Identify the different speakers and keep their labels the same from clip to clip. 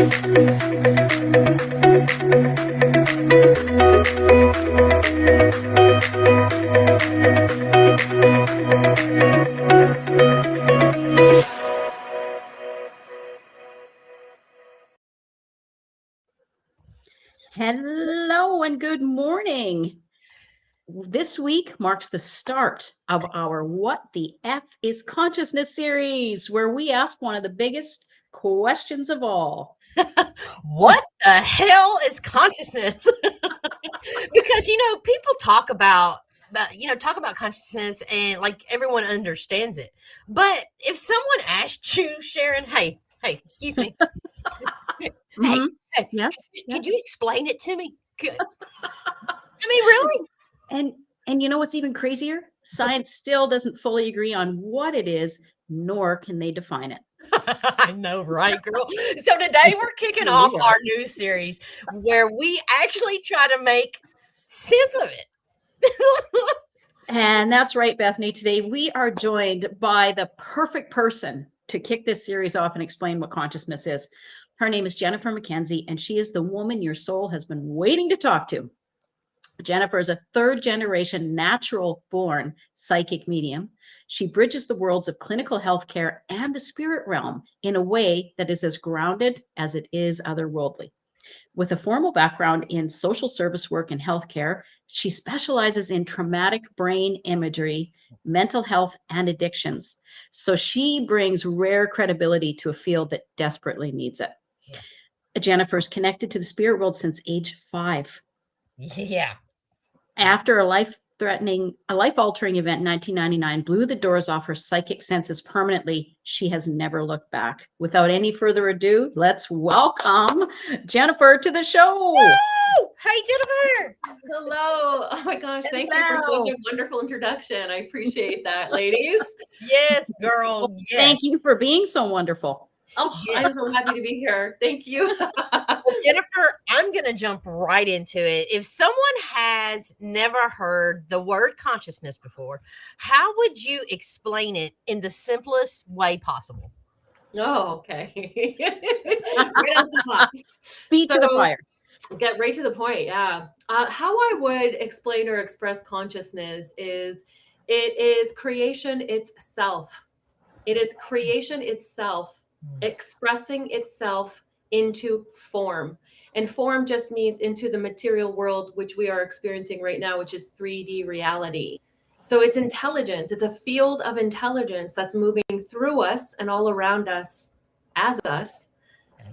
Speaker 1: Hello and good morning. This week marks the start of our What the F is Consciousness series, where we ask one of the biggest questions of all.
Speaker 2: What the hell is consciousness? Because, people talk about consciousness and like everyone understands it. But if someone asked you, Sharon, hey, excuse me.
Speaker 1: Mhm.
Speaker 2: Hey,
Speaker 1: Yes.
Speaker 2: could you explain it to me? Really?
Speaker 1: And you know what's even crazier? Science still doesn't fully agree on what it is, nor can they define it.
Speaker 2: I know, right, girl? So today we're kicking off our new series where we actually try to make sense of it.
Speaker 1: And that's right, Bethany. Today we are joined by the perfect person to kick this series off and explain what consciousness is. Her name is Jennifer McKenzie, and she is the woman your soul has been waiting to talk to. Jennifer is a third-generation natural-born psychic medium. She bridges the worlds of clinical healthcare and the spirit realm in a way that is as grounded as it is otherworldly. With a formal background in social service work and healthcare, she specializes in traumatic brain imagery, mental health, and addictions. So she brings rare credibility to a field that desperately needs it.
Speaker 2: Yeah.
Speaker 1: Jennifer's connected to the spirit world since age 5.
Speaker 2: Yeah.
Speaker 1: After a life-altering event in 1999 blew the doors off her psychic senses permanently, she has never looked back. Without any further ado, let's welcome Jennifer to the show.
Speaker 2: Woo! Hey, Jennifer.
Speaker 3: Hello. Oh my gosh. Thank you for such a wonderful introduction. I appreciate that, ladies.
Speaker 2: Yes, girl.
Speaker 1: Well,
Speaker 2: yes.
Speaker 1: Thank you for being so wonderful.
Speaker 3: Oh,
Speaker 2: Yes.
Speaker 3: I'm so happy to be here. Thank you.
Speaker 2: Well, Jennifer, I'm going to jump right into it. If someone has never heard the word consciousness before, how would you explain it in the simplest way possible?
Speaker 3: Oh, okay. Right off the top.
Speaker 1: Feet to the fire.
Speaker 3: Get right to the point. Yeah. How I would explain or express consciousness is it is creation itself. It is creation itself expressing itself into form. And form just means into the material world, which we are experiencing right now, which is 3D reality. So it's intelligence. It's a field of intelligence that's moving through us and all around us as us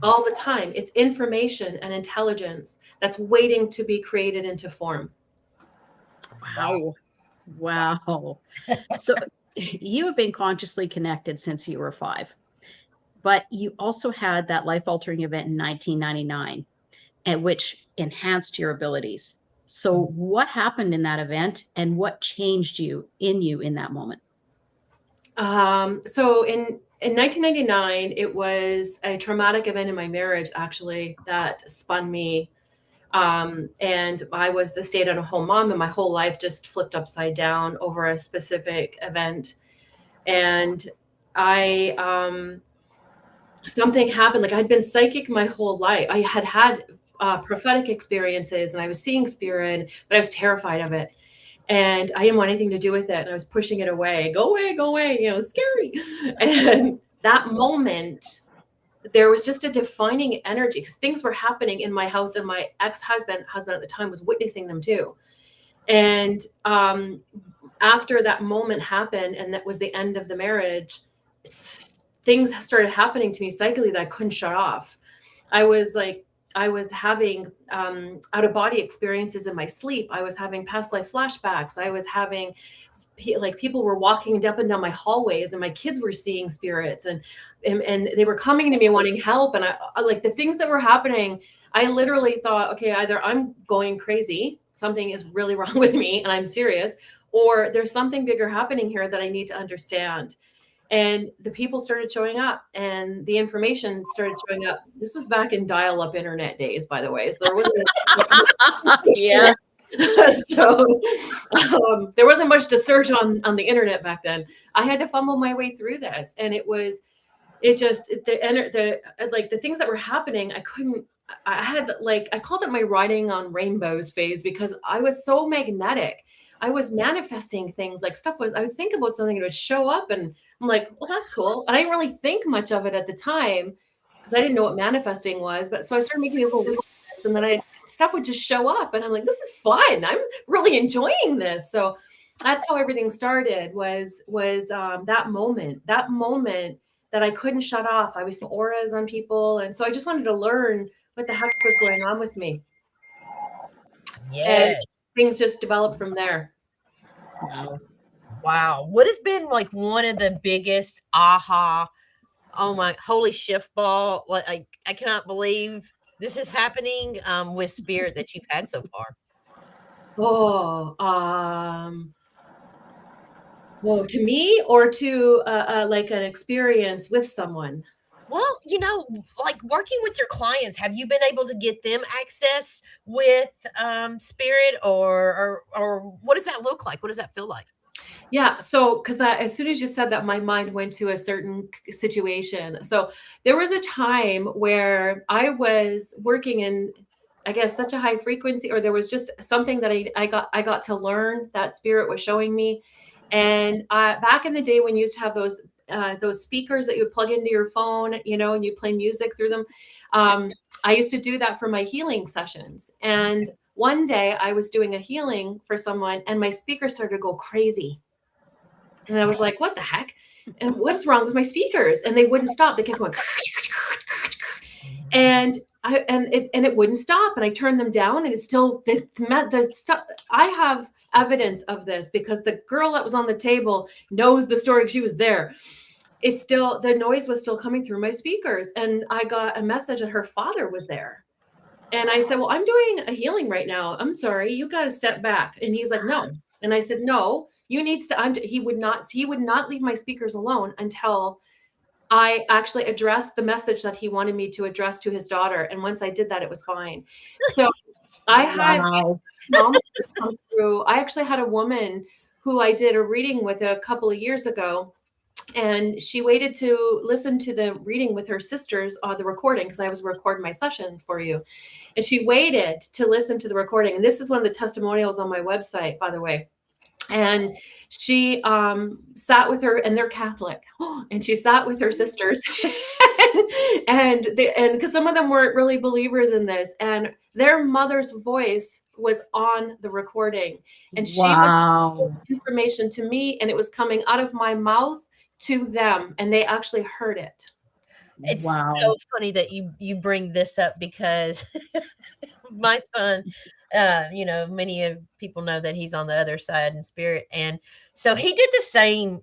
Speaker 3: all the time. It's information and intelligence that's waiting to be created into form.
Speaker 1: Wow. So you have been consciously connected since you were 5, but you also had that life-altering event in 1999, which enhanced your abilities. So what happened in that event, and what changed you in that moment?
Speaker 3: So in 1999, it was a traumatic event in my marriage, actually, that spun me. And I was a stay-at-home mom, and my whole life just flipped upside down over a specific event. And something happened. Like, I'd been psychic my whole life. I had prophetic experiences, and I was seeing spirit, but I was terrified of it. And I didn't want anything to do with it. And I was pushing it away. Go away, go away. It was scary. And that moment, there was just a defining energy because things were happening in my house, and my husband at the time was witnessing them too. And after that moment happened, and that was the end of the marriage, things started happening to me psychically that I couldn't shut off. I was having out-of-body experiences in my sleep. I was having past life flashbacks. I was having, like, people were walking up and down my hallways, and my kids were seeing spirits, and they were coming to me wanting help. And I like the things that were happening. I literally thought, okay, either I'm going crazy, something is really wrong with me, and I'm serious, or there's something bigger happening here that I need to understand. And the people started showing up, and the information started showing up. This was back in dial-up internet days, by the way. So there wasn't
Speaker 1: Yeah.
Speaker 3: So there wasn't much to search on the internet back then. I had to fumble my way through this, and it was it just the things that were happening, I had like, I called it my riding on rainbows phase, because I was so magnetic. I was manifesting things, like I would think about something and it would show up, and I'm like, well, that's cool. And I didn't really think much of it at the time because I didn't know what manifesting was. But so I started making a little list, and then stuff would just show up, and I'm like, this is fun. I'm really enjoying this. So that's how everything started, was that moment that I couldn't shut off. I was seeing auras on people. And so I just wanted to learn what the heck was going on with me. And
Speaker 2: Yes.
Speaker 3: things just developed from there.
Speaker 2: Wow. What has been like one of the biggest aha, oh my, holy shiftball, like I cannot believe this is happening with spirit that you've had so far?
Speaker 3: Oh, well, to me, or to like an experience with someone?
Speaker 2: Well, like working with your clients, have you been able to get them access with spirit, or what does that look like? What does that feel like?
Speaker 3: Yeah. So, because as soon as you said that, my mind went to a certain situation. So there was a time where I was working in, I guess, such a high frequency, or there was just something that I got to learn that spirit was showing me. And back in the day when you used to have those speakers that you would plug into your phone, and you play music through them. I used to do that for my healing sessions. And one day I was doing a healing for someone, and my speaker started to go crazy. And I was like, what the heck? And what's wrong with my speakers? And they wouldn't stop. They kept going. And it wouldn't stop. And I turned them down, and it's still the stuff. I have evidence of this because the girl that was on the table knows the story. She was there. It's still, the noise was still coming through my speakers. And I got a message that her father was there. And I said, well, I'm doing a healing right now. I'm sorry, you got to step back. And he's like, no. And I said, no, you need to. He would not leave my speakers alone until I actually addressed the message that he wanted me to address to his daughter. And once I did that, it was fine. So I had mom come through. I actually had a woman who I did a reading with a couple of years ago. And she waited to listen to the reading with her sisters on the recording, because I was recording my sessions for you. And she waited to listen to the recording. And this is one of the testimonials on my website, by the way. And she sat with her, and they're Catholic, and she sat with her sisters, and because some of them weren't really believers in this, and their mother's voice was on the recording, and she was information to me, and it was coming out of my mouth to them, and they actually heard it.
Speaker 2: It's so funny that you bring this up, because my son, many of people know that he's on the other side in spirit. And so he did the same,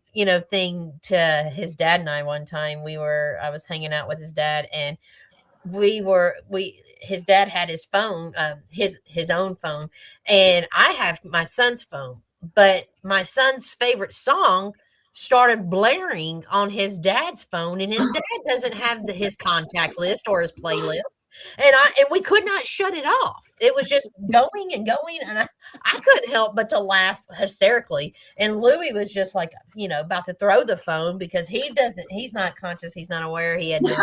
Speaker 2: thing to his dad and I one time. I was hanging out with his dad, and his dad had his phone, his own phone, and I have my son's phone, but my son's favorite song started blaring on his dad's phone, and his dad doesn't have his contact list or his playlist, and we could not shut it off. It was just going and going, and I couldn't help but to laugh hysterically. And Louis was just like, about to throw the phone, because he's not conscious, he's not aware, he had no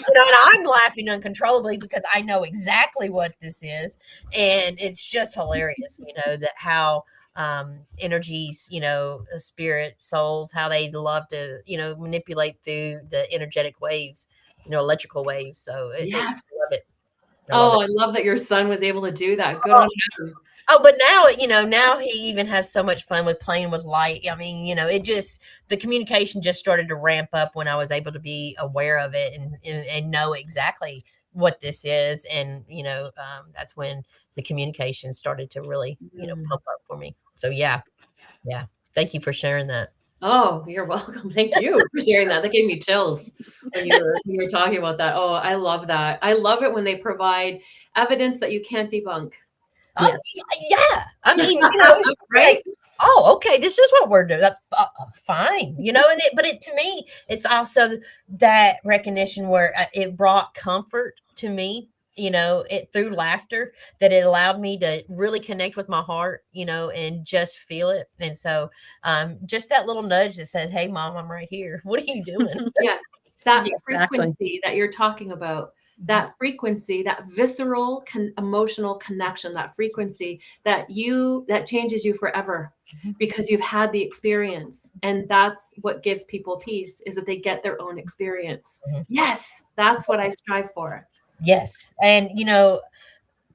Speaker 2: and I'm laughing uncontrollably because I know exactly what this is, and it's just hilarious, that how energies, spirit souls, how they love to, manipulate through the energetic waves, electrical waves. So I love it.
Speaker 3: I love that your son was able to do that. Good on him.
Speaker 2: Oh, but now he even has so much fun with playing with light. I mean, the communication just started to ramp up when I was able to be aware of it and know exactly what this is. And, that's when the communication started to really, pump up for me. So, yeah. Thank you for sharing that.
Speaker 3: Oh, you're welcome. Thank you for sharing that. That gave me chills when you were talking about that. Oh, I love that. I love it when they provide evidence that you can't debunk.
Speaker 2: Oh, yeah. I mean,
Speaker 3: right?
Speaker 2: Like, oh, okay, this is what we're doing. That's fine, but to me, it's also that recognition where it brought comfort to me, it through laughter, that it allowed me to really connect with my heart, and just feel it. And so, just that little nudge that says, "Hey, mom, I'm right here. What are you doing?"
Speaker 3: Yes. that
Speaker 1: Exactly.
Speaker 3: frequency that you're talking about, that frequency, that visceral emotional connection, that frequency that changes you forever because you've had the experience. And that's what gives people peace, is that they get their own experience.
Speaker 2: Mhm.
Speaker 3: Yes, that's what I strive for.
Speaker 2: Yes. And,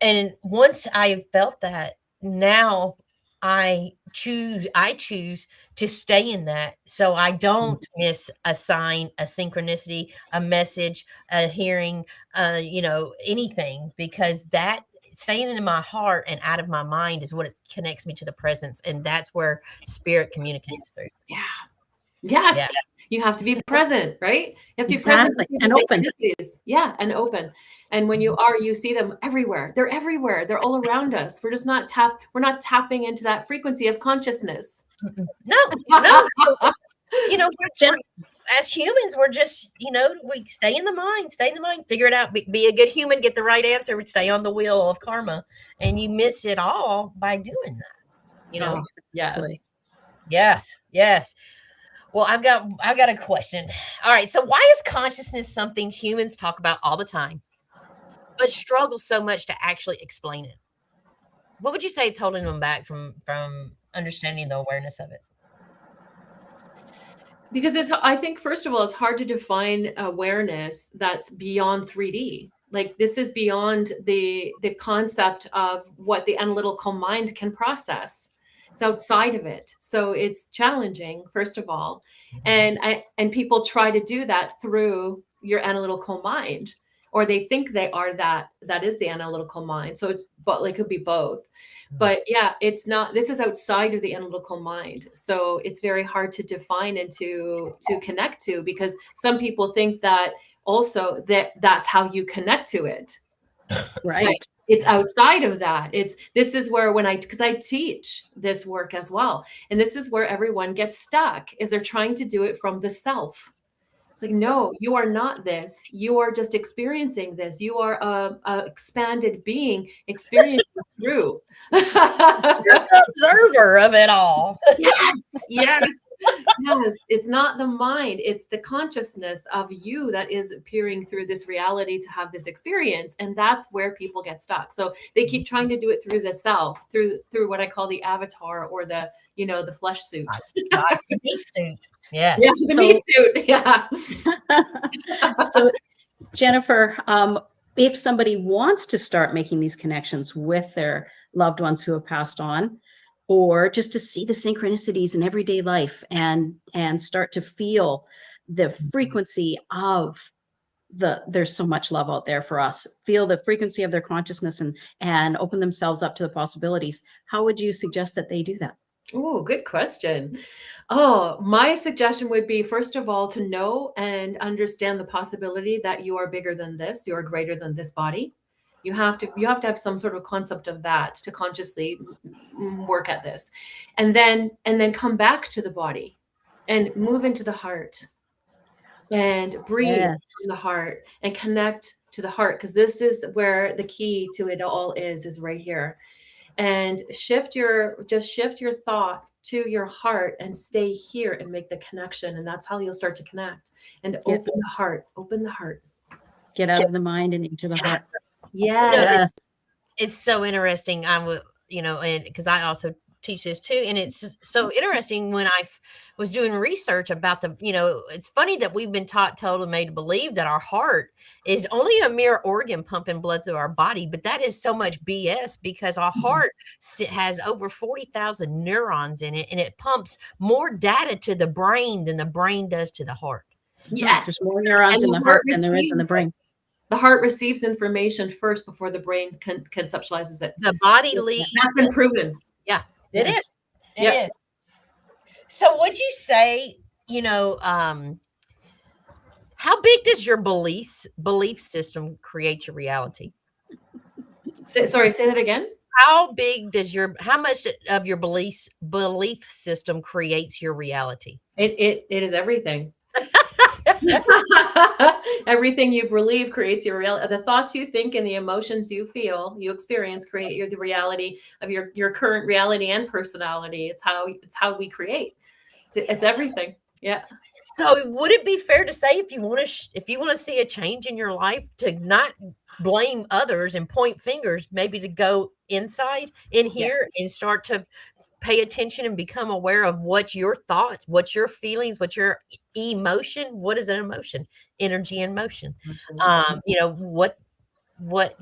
Speaker 2: and once I felt that, now I choose to stay in that, so I don't miss a sign, a synchronicity, a message, a hearing, anything, because that staying in my heart and out of my mind is what it connects me to the presence, and that's where spirit communicates through.
Speaker 3: Yeah. Yes.
Speaker 2: Yeah.
Speaker 3: You have to be present, right? You have to be present to
Speaker 1: Exactly.
Speaker 3: see
Speaker 1: And
Speaker 3: the
Speaker 1: open.
Speaker 3: synchronicities. Yeah, and open. And when you are, you see them everywhere. They're everywhere. They're all around us. We're just not tapping into that frequency of consciousness.
Speaker 2: No, no. So,
Speaker 1: Jen-
Speaker 2: as humans, we're just, we stay in the mind, figure it out, be a good human, get the right answer, stay on the wheel of karma, and you miss it all by doing that.
Speaker 3: Oh, yes.
Speaker 1: Exactly.
Speaker 2: Yes. Well, I've got a question. All right. So why is consciousness something humans talk about all the time, but struggle so much to actually explain it? What would you say it's holding them back from understanding the awareness of it?
Speaker 3: Because I think, first of all, it's hard to define awareness that's beyond 3D. Like, this is beyond the concept of what the analytical mind can process. It's outside of it. So it's challenging, first of all. And people try to do that through your analytical mind, or they think they are that is the analytical mind. So it could be both. But yeah, it's not, this is outside of the analytical mind. So it's very hard to define and to connect to, because some people think that also that's how you connect to it.
Speaker 1: Right.
Speaker 3: It's outside of that. This is where, because I teach this work as well. And this is where everyone gets stuck, is they're trying to do it from the self. It's like, no, you are not this. You are just experiencing this. You are a expanded being experiencing through.
Speaker 2: You're the observer of it all.
Speaker 3: Yes. It's not the mind. It's the consciousness of you that is appearing through this reality to have this experience. And that's where people get stuck. So they keep trying to do it through the self, through what I call the avatar, or the flesh suit.
Speaker 2: The meat suit. Yes.
Speaker 3: Yeah, the meat suit. Yeah.
Speaker 1: So, Jennifer, if somebody wants to start making these connections with their loved ones who have passed on, or just to see the synchronicities in everyday life and start to feel the frequency of there's so much love out there for us, feel the frequency of their consciousness and open themselves up to the possibilities, how would you suggest that they do that?
Speaker 3: Oh, good question. Oh, my suggestion would be, first of all, to know and understand the possibility that you are bigger than this, you are greater than this body. You have to have some sort of concept of that to consciously work at this. And then come back to the body and move into the heart and breathe from the heart and connect to the heart, because this is where the key to it all is right here. And shift your thought to your heart and stay here and make the connection. And that's how you'll start to connect and open the heart.
Speaker 1: Get out of the mind and into the heart.
Speaker 3: Yes.
Speaker 2: It's so interesting. I would, and because I also teach this too, and it's so interesting when I was doing research about it's funny that we've been told and made to believe that our heart is only a mere organ pumping blood through our body, but that is so much BS, because our heart has over 40,000 neurons in it, and it pumps more data to the brain than the brain does to the heart.
Speaker 3: Yes.
Speaker 1: There's more neurons in the heart than there is in the brain.
Speaker 3: The heart receives information first before the brain conceptualizes it.
Speaker 2: The body leads.
Speaker 3: That's been proven.
Speaker 2: Yeah, it is. It is. So would you say, how big does your belief system create your reality?
Speaker 3: Sorry, say that again.
Speaker 2: How much of your belief system creates your reality?
Speaker 3: It is everything. Everything you believe creates your reality. The thoughts you think and the emotions you feel, you experience, create the reality of your current reality and personality. It's how we create. It's everything. Yeah.
Speaker 2: So would it be fair to say if you want to if you want to see a change in your life, to not blame others and point fingers, maybe to go inside in here and start to pay attention and become aware of what your thoughts, what your feelings, what your emotion, what is an emotion? Energy in motion. You know,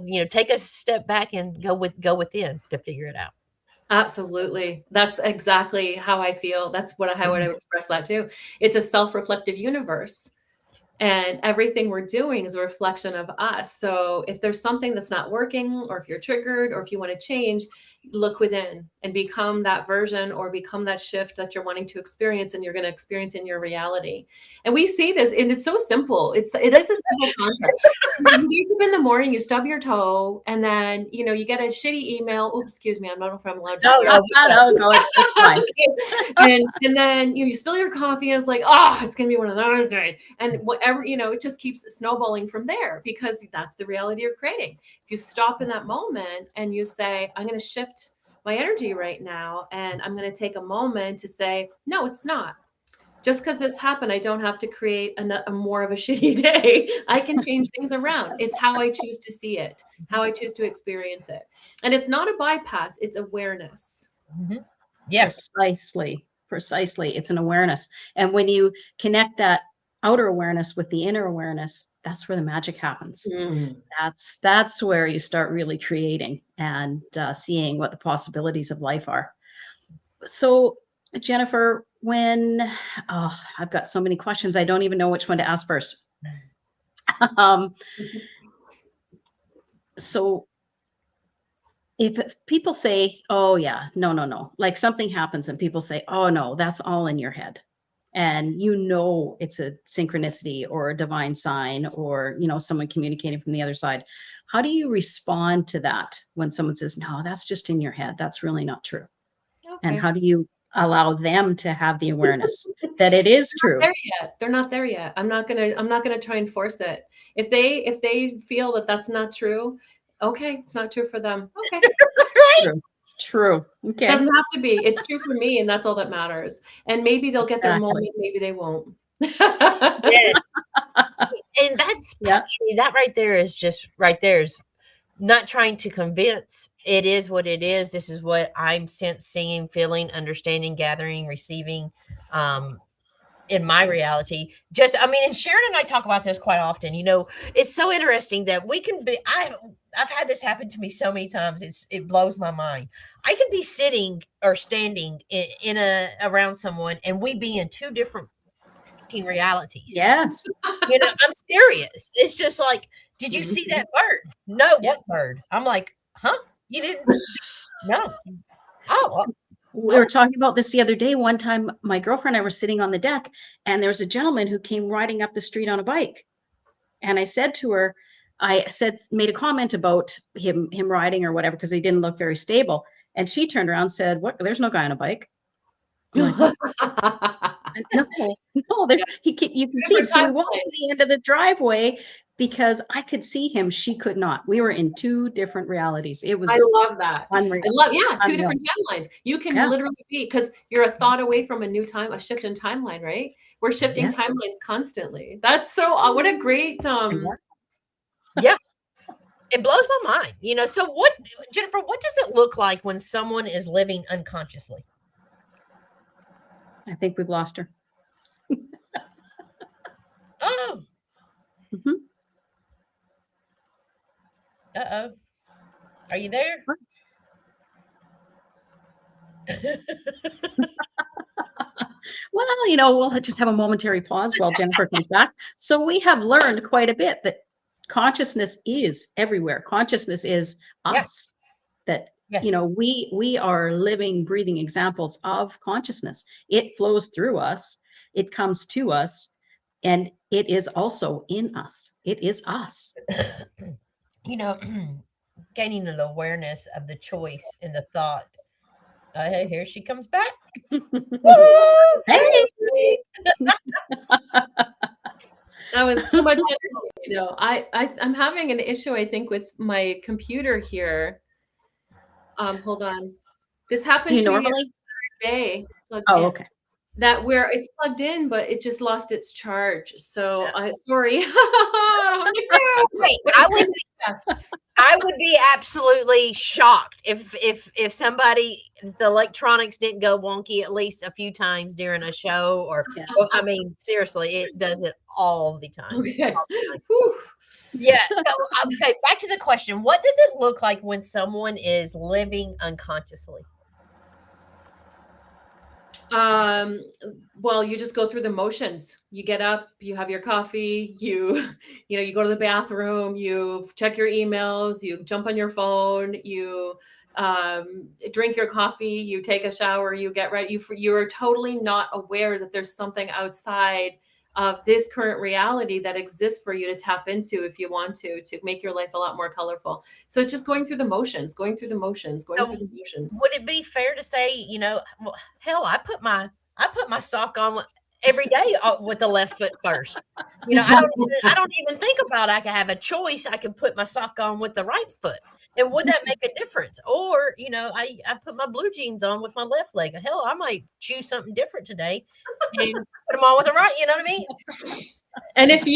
Speaker 2: you know, take a step back and go within to figure it out.
Speaker 3: Absolutely. That's exactly how I feel. That's how would I express that too. It's a self-reflective universe. And everything we're doing is a reflection of us. So if there's something that's not working, or if you're triggered, or if you want to change, look within and become that version, or become that shift that you're wanting to experience, and you're going to experience in your reality. And we see this, and it's so simple. It is a simple concept. You wake up in the morning, you stub your toe, and then you get a shitty email. Oops, excuse me, I don't know if I'm allowed to.
Speaker 1: No, go. It's fine.
Speaker 3: and then you spill your coffee, and it's like, oh, it's gonna be one of those days. And whatever, it just keeps snowballing from there, because that's the reality you're creating. If you stop in that moment and you say, I'm gonna shift my energy right now, and I'm gonna take a moment to say, no, it's not. Just because this happened, I don't have to create a more of a shitty day. I can change things around. It's how I choose to see it, how I choose to experience it. And it's not a bypass, it's awareness.
Speaker 2: Yes.
Speaker 1: Precisely. It's an awareness. And when you connect that outer awareness with the inner awareness, that's where the magic happens. That's where you start really creating and seeing what the possibilities of life are. So, Jennifer, I've got so many questions, I don't even know which one to ask first. So if people say, oh yeah, no, like something happens and people say, oh no, that's all in your head, and it's a synchronicity or a divine sign, or someone communicating from the other side, how do you respond to that when someone says, no, that's just in your head, that's really not true? Okay. And how do you allow them to have the awareness that it is true?
Speaker 3: They're not there yet. I'm not gonna try and force it. If they feel that that's not true, okay, it's not true for them. Okay.
Speaker 1: True. Okay.
Speaker 3: It doesn't have to be. It's true for me, and that's all that matters. And maybe they'll get their moment, maybe they won't.
Speaker 2: Yes. And that's that right there is not trying to convince. It is what it is. This is what I'm seeing, feeling, understanding, gathering, receiving in my reality. And Sharon and I talk about this quite often. It's so interesting that we can be, I've had this happen to me so many times. It blows my mind. I can be sitting or standing around someone, and we be in two different realities.
Speaker 1: Yes.
Speaker 2: I'm serious. It's just like, did you see that bird? No. What bird? I'm like, huh? You didn't see? No. Oh.
Speaker 1: We were talking about this the other day. One time, my girlfriend and I were sitting on the deck, and there was a gentleman who came riding up the street on a bike. And I said to her, made a comment about him riding or whatever, because he didn't look very stable. And she turned around and said, what? There's no guy on a bike. I'm like, no, you can see him. So we walked to the end of the driveway, because I could see him. She could not. We were in two different realities. I
Speaker 3: love that. Unreal. Two different timelines. You can literally be, because you're a thought away from a shift in timeline, right? We're shifting timelines constantly. That's so, what a great,
Speaker 2: yeah. It blows my mind. So Jennifer, what does it look like when someone is living unconsciously?
Speaker 1: I think we've lost her.
Speaker 2: Oh.
Speaker 1: Mm-hmm.
Speaker 2: Uh-oh. Are you there?
Speaker 1: Well, we'll just have a momentary pause while Jennifer comes back. So we have learned quite a bit that consciousness is everywhere. Consciousness is us. That, we are living, breathing examples of consciousness. It flows through us. It comes to us. And it is also in us. It is us.
Speaker 2: Gaining an awareness of the choice and the thought. Hey, here she comes back.
Speaker 1: Hey.
Speaker 3: That was too much energy. I'm having an issue, I think, with my computer here. Hold on. This happened
Speaker 1: to me
Speaker 3: normally? Day.
Speaker 1: Oh, okay.
Speaker 3: that where it's plugged in, but it just lost its charge. So sorry.
Speaker 2: Wait, I would be absolutely shocked if somebody, if the electronics didn't go wonky at least a few times during a show, or well, I mean, seriously, it does it all the time.
Speaker 3: Okay.
Speaker 2: All the time. Yeah. So, okay, back to the question. What does it look like when someone is living unconsciously?
Speaker 3: Well, you just go through the motions. You get up, you have your coffee, you go to the bathroom, you check your emails, you jump on your phone, you drink your coffee, you take a shower, you get ready. You are totally not aware that there's something outside of this current reality that exists for you to tap into if you want to make your life a lot more colorful. So it's just going through the motions, going through the motions.
Speaker 2: Would it be fair to say, well, hell, I put my sock on every day with the left foot first. I don't even think about I could have a choice. I could put my sock on with the right foot. And would that make a difference? Or, I put my blue jeans on with my left leg. Hell, I might choose something different today and put them on with the right. You know what I mean?
Speaker 3: And if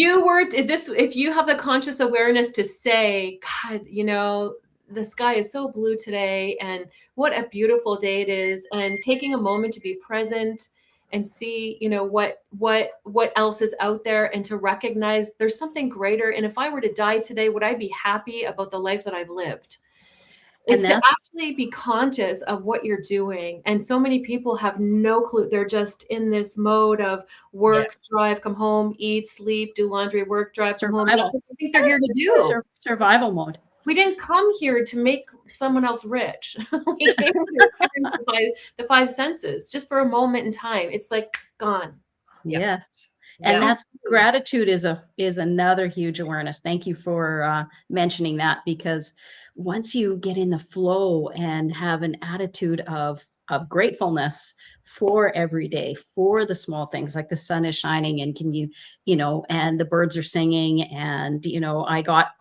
Speaker 3: you have the conscious awareness to say, God, the sky is so blue today, and what a beautiful day it is, and taking a moment to be present and see, what else is out there, and to recognize there's something greater. And if I were to die today, would I be happy about the life that I've lived? It's to actually be conscious of what you're doing. And so many people have no clue. They're just in this mode of work, drive, come home, eat, sleep, do laundry, work, drive, come home. That's what they think they're here to do.
Speaker 1: Survival mode.
Speaker 3: We didn't come here to make someone else rich. We came here to experience the five senses just for a moment in time. It's like gone.
Speaker 1: Yes. And that's gratitude is another huge awareness. Thank you for mentioning that, because once you get in the flow and have an attitude of gratefulness for every day, for the small things, like the sun is shining and and the birds are singing, and I got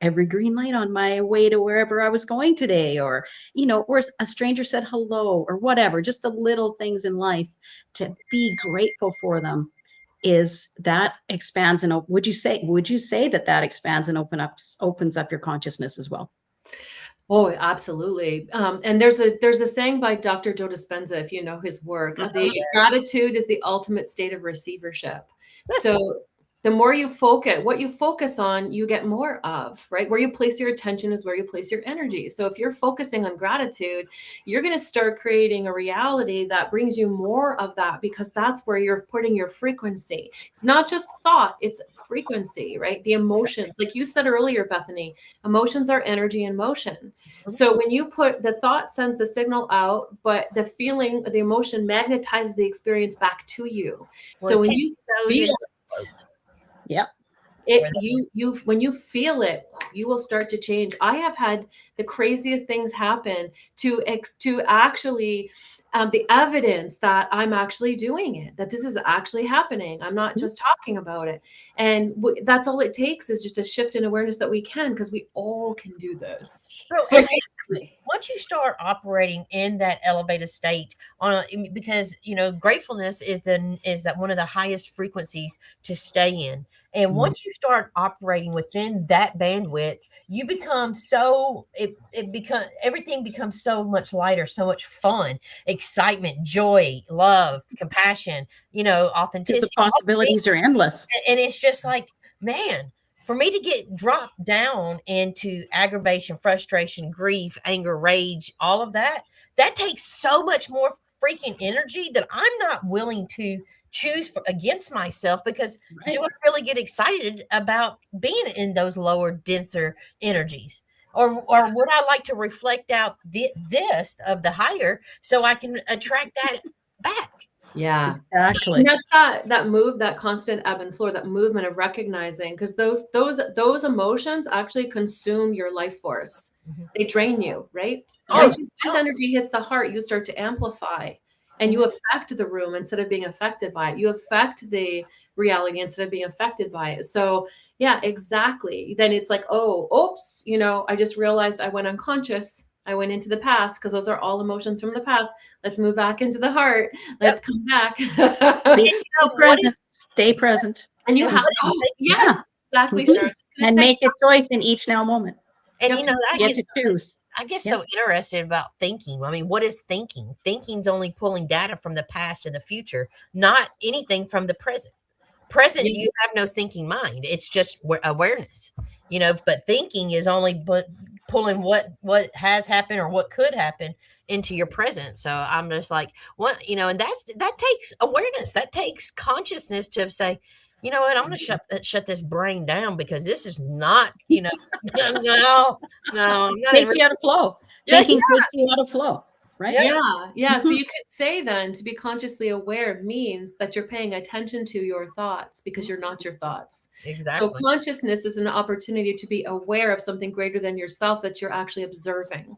Speaker 1: every green light on my way to wherever I was going today, or or a stranger said hello, or whatever, just the little things in life, to be grateful for them. Is that expands, and would you say that expands and opens up your consciousness as well?
Speaker 3: Oh, absolutely. And there's a saying by Dr. Joe Dispenza, if you know his work, the gratitude is the ultimate state of receivership. So the more you focus, what you focus on, you get more of, right? Where you place your attention is where you place your energy. So if you're focusing on gratitude, you're going to start creating a reality that brings you more of that, because that's where you're putting your frequency. It's not just thought, it's frequency, right? The emotions, like you said earlier, Bethany, emotions are energy in motion. So when you put the thought sends the signal out, but the feeling, the emotion magnetizes the experience back to you. So when you feel it, when you feel it, you will start to change. I have had the craziest things happen to actually the evidence that I'm actually doing it, that this is actually happening. I'm not just talking about it. And that's all it takes, is just a shift in awareness that we can, because we all can do this.
Speaker 2: Once you start operating in that elevated state because gratefulness is that one of the highest frequencies to stay in. And once you start operating within that bandwidth, you become everything becomes so much lighter, so much fun, excitement, joy, love, compassion, authenticity.
Speaker 1: The possibilities are endless.
Speaker 2: And it's just like, man, for me to get dropped down into aggravation, frustration, grief, anger, rage, all of that takes so much more freaking energy that I'm not willing to choose against myself, because do I really get excited about being in those lower, denser energies? Or would I like to reflect out this of the higher so I can attract that back?
Speaker 3: Yeah,
Speaker 1: exactly.
Speaker 3: And that's that constant ebb and flow, that movement of recognizing, because those emotions actually consume your life force. They drain you, right? Once this energy hits the heart, you start to amplify, and you affect the room instead of being affected by it. You affect the reality instead of being affected by it. So yeah, exactly. Then it's like, oh, oops, I just realized I went unconscious. I went into the past because those are all emotions from the past. Let's move back into the heart. Let's come back.
Speaker 1: Stay present. Stay present.
Speaker 3: And you
Speaker 2: And
Speaker 3: have,
Speaker 2: what is
Speaker 3: yes, exactly,
Speaker 1: Mhm.
Speaker 3: Sharon.
Speaker 1: And make a choice in each now moment.
Speaker 2: And
Speaker 3: Yep.
Speaker 2: you know,
Speaker 1: You get to choose.
Speaker 2: I get
Speaker 1: Yep.
Speaker 2: so interested about thinking. I mean, what is thinking? Thinking's only pulling data from the past and the future, not anything from the present. Present,
Speaker 3: Yeah.
Speaker 2: you have no thinking mind. It's just awareness, you know. But thinking is only pulling what has happened or what could happen into your present. So I'm just like, what, you know, and that takes awareness. That takes consciousness to say, you know what, I'm going to shut this brain down because this is not, you know, no, I'm not
Speaker 1: Takes
Speaker 2: even.
Speaker 1: you out of flow.
Speaker 2: Yeah,
Speaker 1: Thinking takes you out of flow, right?
Speaker 3: Yeah. So you could say then to be consciously aware means that you're paying attention to your thoughts because you're not your thoughts. So
Speaker 2: exactly.
Speaker 3: consciousness is an opportunity to be aware of something greater than yourself that you're actually observing.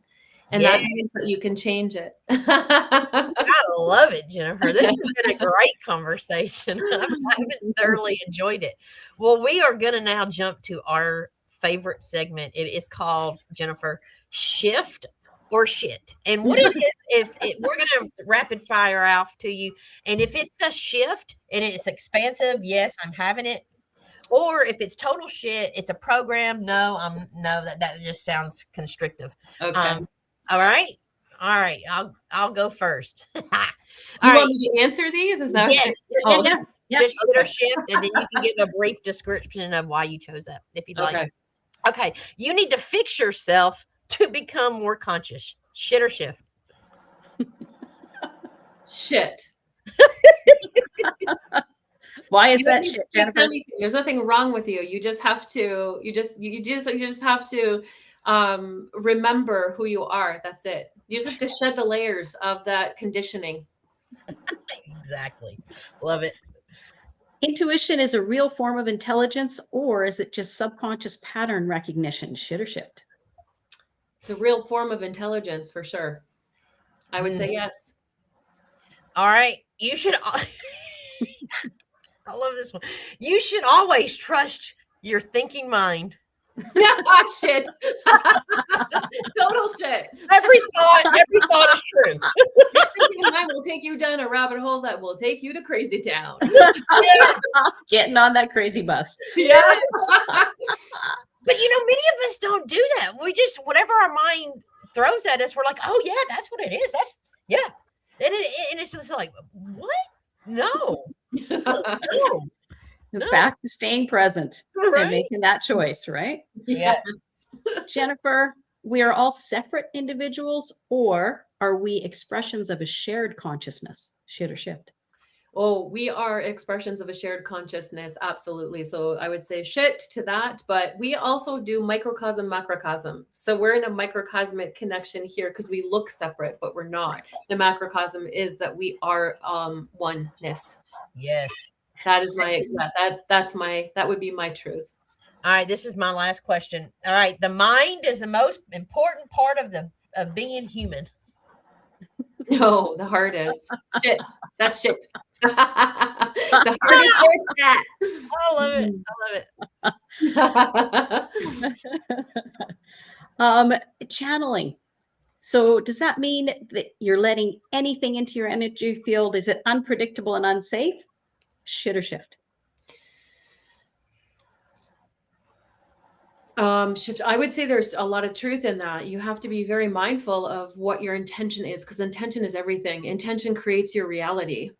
Speaker 3: And
Speaker 2: Yeah.
Speaker 3: that means that you can change it.
Speaker 2: I love it, Jennifer. This has been a great conversation. I've thoroughly enjoyed it. Well, we are going to now jump to our favorite segment. It is called, Jennifer, Shift or Shit. And what it is, we're going to rapid fire off to you. And if it's a shift and it's expansive, yes, I'm having it. Or if it's total shit, it's a program. No, that just sounds constrictive.
Speaker 3: Okay.
Speaker 2: All right. I'll go first.
Speaker 3: You
Speaker 2: All
Speaker 3: want
Speaker 2: right.
Speaker 3: me to answer these? Is that
Speaker 2: Yeah,
Speaker 3: Oh,
Speaker 2: just shit or shift, and then you can give a brief description of why you chose that if you'd like.
Speaker 3: okay.
Speaker 2: Okay. You need to fix yourself to become more conscious. Shit or shift.
Speaker 3: Shit.
Speaker 1: Why is
Speaker 3: You don't
Speaker 1: that
Speaker 3: need to
Speaker 1: shit,
Speaker 3: fix
Speaker 1: Jennifer?
Speaker 3: anything. There's nothing wrong with you. You just have to. You just have to remember who you are. That's it. You just have to shed the layers of that conditioning.
Speaker 2: Exactly. Love it.
Speaker 1: Intuition is a real form of intelligence, or is it just subconscious pattern recognition? Shit or shift?
Speaker 3: It's a real form of intelligence for sure. I would say yes.
Speaker 2: All right. You should. I love this one. You should always trust your thinking mind.
Speaker 3: Shit. Total shit.
Speaker 2: Every thought is true.
Speaker 3: Your thinking mind will take you down a rabbit hole that will take you to crazy town.
Speaker 1: Getting on that crazy bus.
Speaker 3: Yeah.
Speaker 2: But you know, many of us don't do that. We just, whatever our mind throws at us, we're like, oh yeah, that's what it is. That's and it's just like, what? No.
Speaker 1: Back to staying present
Speaker 2: Right.
Speaker 1: and making that choice, right?
Speaker 2: Yeah.
Speaker 1: Jennifer, we are all separate individuals, or are we expressions of a shared consciousness? Shit or shift?
Speaker 3: Oh, we are expressions of a shared consciousness. Absolutely. So I would say shit to that, but we also do microcosm, macrocosm. So we're in a microcosmic connection here because we look separate, but we're not. The macrocosm is that we are oneness.
Speaker 2: Yes.
Speaker 3: That is that would be my truth.
Speaker 2: All right. This is my last question. All right. The mind is the most important part of being human.
Speaker 3: No, the heart is shit. That's shit. The heart is where it's at.
Speaker 2: I love it.
Speaker 1: Channeling. So does that mean that you're letting anything into your energy field? Is it unpredictable and unsafe? Shit or shift?
Speaker 3: Shift. I would say there's a lot of truth in that. You have to be very mindful of what your intention is, because intention is everything. Intention creates your reality.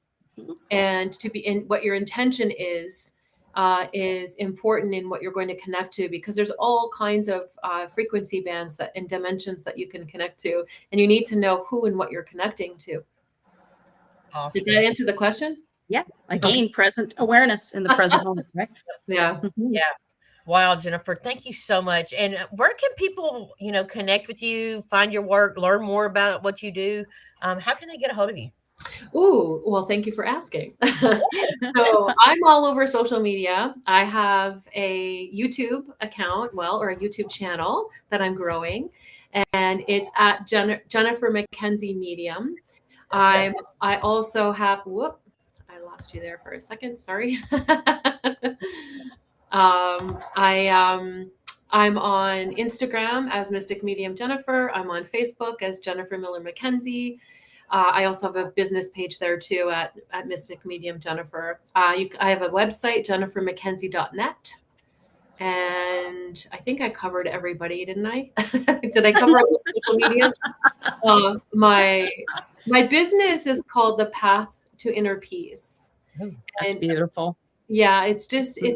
Speaker 3: And to be in what your intention is important in what you're going to connect to, because there's all kinds of frequency bands and dimensions that you can connect to, and you need to know who and what you're connecting to.
Speaker 2: Awesome.
Speaker 3: Did that answer the question?
Speaker 1: Yeah. Again, present awareness in the present moment, right?
Speaker 3: Yeah.
Speaker 2: Yeah. Wow, Jennifer, thank you so much. And where can people, connect with you, find your work, learn more about what you do? How can they get a hold of you?
Speaker 3: Ooh, well, thank you for asking. So I'm all over social media. I have a YouTube account, or a YouTube channel that I'm growing, and it's at Jennifer McKenzie Medium. I also have, I lost you there for a second. Sorry. I I'm on Instagram as Mystic Medium Jennifer. I'm on Facebook as Jennifer Miller McKenzie. I also have a business page there too at Mystic Medium Jennifer. I have a website, jennifermckenzie.net. And I think I covered everybody, didn't I? Did I cover all the social medias? My business is called The Path to Inner Peace.
Speaker 1: That's beautiful.
Speaker 3: Yeah, it's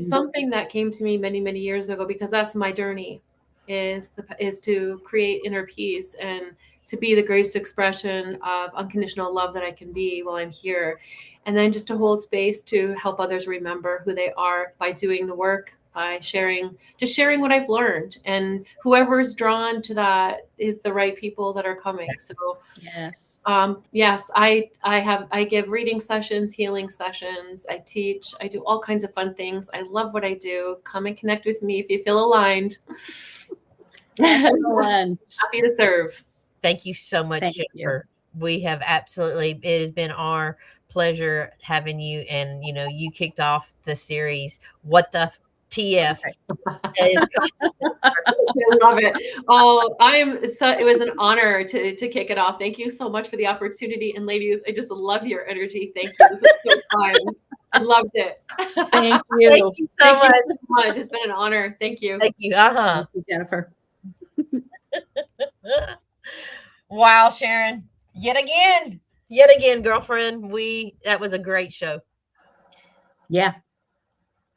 Speaker 3: something that came to me many, many years ago, because that's my journey, is to create inner peace and to be the greatest expression of unconditional love that I can be while I'm here. And then just to hold space to help others remember who they are by doing the work, by sharing what I've learned. And whoever is drawn to that is the right people that are coming. So
Speaker 1: yes,
Speaker 3: I give reading sessions, healing sessions. I teach. I do all kinds of fun things. I love what I do. Come and connect with me if you feel aligned.
Speaker 1: Excellent.
Speaker 3: Happy to serve.
Speaker 2: Thank you so much, Jennifer. We have absolutely, it has been our pleasure having you. And, you kicked off the series, What the TF is.
Speaker 3: I love it. Oh, it was an honor to kick it off. Thank you so much for the opportunity. And ladies, I just love your energy. Thank you. This was so fun. I loved it.
Speaker 1: Thank you.
Speaker 2: Thank you so much.
Speaker 3: It's been an honor. Thank you.
Speaker 2: Thank you.
Speaker 1: Thank you, Jennifer.
Speaker 2: Wow, Sharon. Yet again, girlfriend. That was a great show.
Speaker 1: Yeah.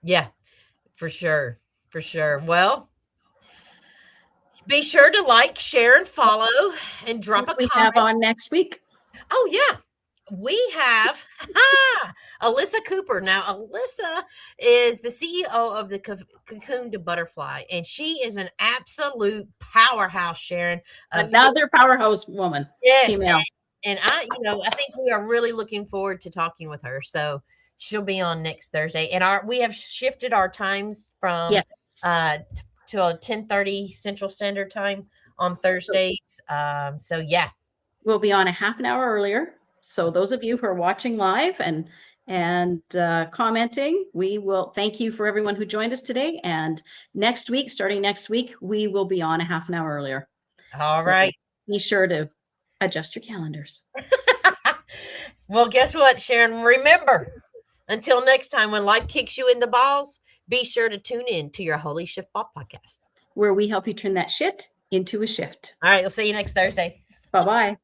Speaker 2: Yeah, for sure. Well, be sure to like, share, and follow, and drop a comment.
Speaker 1: We have on next week.
Speaker 2: Oh, yeah. We have Alyssa Cooper. Now, Alyssa is the CEO of the Cocoon to Butterfly, and she is an absolute powerhouse, Sharon.
Speaker 1: Another powerhouse woman.
Speaker 2: Yes.
Speaker 1: Female.
Speaker 2: And I think we are really looking forward to talking with her. So she'll be on next Thursday. And we have shifted our times from to 10:30 Central Standard Time on Thursdays. So yeah.
Speaker 1: We'll be on a half an hour earlier. So those of you who are watching live and commenting, we will thank you for everyone who joined us today. And starting next week, we will be on a half an hour earlier.
Speaker 2: All right.
Speaker 1: Be sure to adjust your calendars.
Speaker 2: Well, guess what, Sharon? Remember, until next time, when life kicks you in the balls, be sure to tune in to your Holy Shiftball podcast,
Speaker 1: where we help you turn that shit into a shift.
Speaker 2: All right. We'll see you next Thursday.
Speaker 1: Bye-bye.